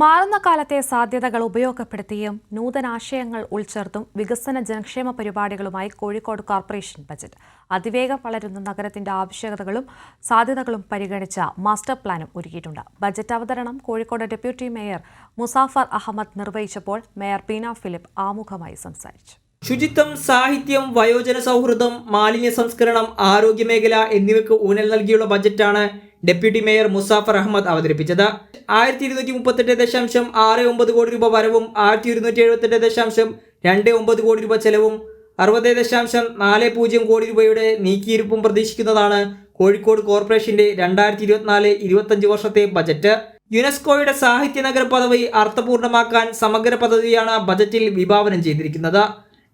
മാറുന്ന കാലത്തെ സാധ്യതകൾ ഉപയോഗപ്പെടുത്തിയും നൂതനാശയങ്ങൾ ഉൾച്ചേർത്തും വികസന ജനക്ഷേമ പരിപാടികളുമായി കോഴിക്കോട് കോർപ്പറേഷൻ ബജറ്റ് അതിവേഗം വളരുന്ന നഗരത്തിന്റെ ആവശ്യകതകളും സാധ്യതകളും പരിഗണിച്ച മാസ്റ്റർ പ്ലാനും ഒരുക്കിയിട്ടുണ്ട്. ബജറ്റ് അവതരണം കോഴിക്കോട് ഡെപ്യൂട്ടി മേയർ മുസാഫർ അഹമ്മദ് നിർവഹിച്ചപ്പോൾ മേയർ പീന ഫിലിപ്പ് ആമുഖമായി സംസാരിച്ചു. ശുചിത്വം, സാഹിത്യം, വയോജന സൗഹൃദം, മാലിന്യ സംസ്കരണം, ആരോഗ്യമേഖല എന്നിവയ്ക്ക് ഊന്നൽ നൽകിയുള്ള ബജറ്റാണ് ഡെപ്യൂട്ടി മേയർ മുസാഫർ അഹമ്മദ് അവതരിപ്പിച്ചത്. 1238.69 കോടി രൂപ വരവും 1278.29 കോടി രൂപ ചെലവും 60.40 കോടി രൂപയുടെ നീക്കിയിരുപ്പും പ്രതീക്ഷിക്കുന്നതാണ് കോഴിക്കോട് കോർപ്പറേഷന്റെ 2024-25 വർഷത്തെ ബജറ്റ്. യുനെസ്കോയുടെ സാഹിത്യ നഗര പദവി അർത്ഥപൂർണമാക്കാൻ സമഗ്ര പദ്ധതിയാണ് ബജറ്റിൽ വിഭാവനം ചെയ്തിരിക്കുന്നത്.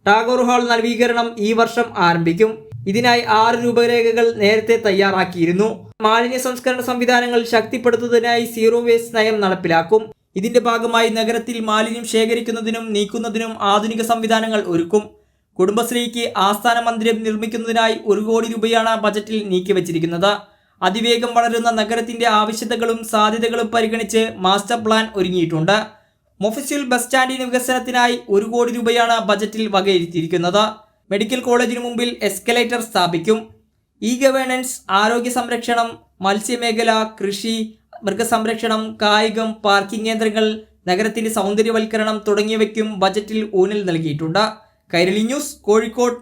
ടാഗോർ ഹാൾ നവീകരണം ഈ വർഷം ആരംഭിക്കും. ഇതിനായി 6 രൂപരേഖകൾ നേരത്തെ തയ്യാറാക്കിയിരുന്നു. മാലിന്യ സംസ്കരണ സംവിധാനങ്ങൾ ശക്തിപ്പെടുത്തുന്നതിനായി സീറോ വേസ്റ്റ് നയം നടപ്പിലാക്കും. ഇതിന്റെ ഭാഗമായി നഗരത്തിൽ മാലിന്യം ശേഖരിക്കുന്നതിനും നീക്കുന്നതിനും ആധുനിക സംവിധാനങ്ങൾ ഒരുക്കും. കുടുംബശ്രീക്ക് ആസ്ഥാന മന്ദിരം നിർമ്മിക്കുന്നതിനായി 1 കോടി രൂപയാണ് ബജറ്റിൽ നീക്കിവച്ചിരിക്കുന്നത്. അതിവേഗം വളരുന്ന നഗരത്തിന്റെ ആവശ്യകതകളും സാധ്യതകളും പരിഗണിച്ച് മാസ്റ്റർ പ്ലാൻ ഒരുങ്ങിയിട്ടുണ്ട്. മൊഫസിൽ ബസ് സ്റ്റാൻഡിന് വികസനത്തിനായി 1 കോടി രൂപയാണ് ബജറ്റിൽ വകയിരുത്തിയിരിക്കുന്നത്. മെഡിക്കൽ കോളേജിനു മുമ്പിൽ എസ്കലേറ്റർ സ്ഥാപിക്കും. ഇ ഗവേണൻസ്, ആരോഗ്യ സംരക്ഷണം, മത്സ്യമേഖല, കൃഷി, മൃഗസംരക്ഷണം, കായികം, പാർക്കിംഗ് കേന്ദ്രങ്ങൾ, നഗരത്തിന്റെ സൗന്ദര്യവൽക്കരണം തുടങ്ങിയവയ്ക്കും ബജറ്റിൽ ഊന്നൽ നൽകിയിട്ടുണ്ട്. കൈരളി ന്യൂസ്, കോഴിക്കോട്.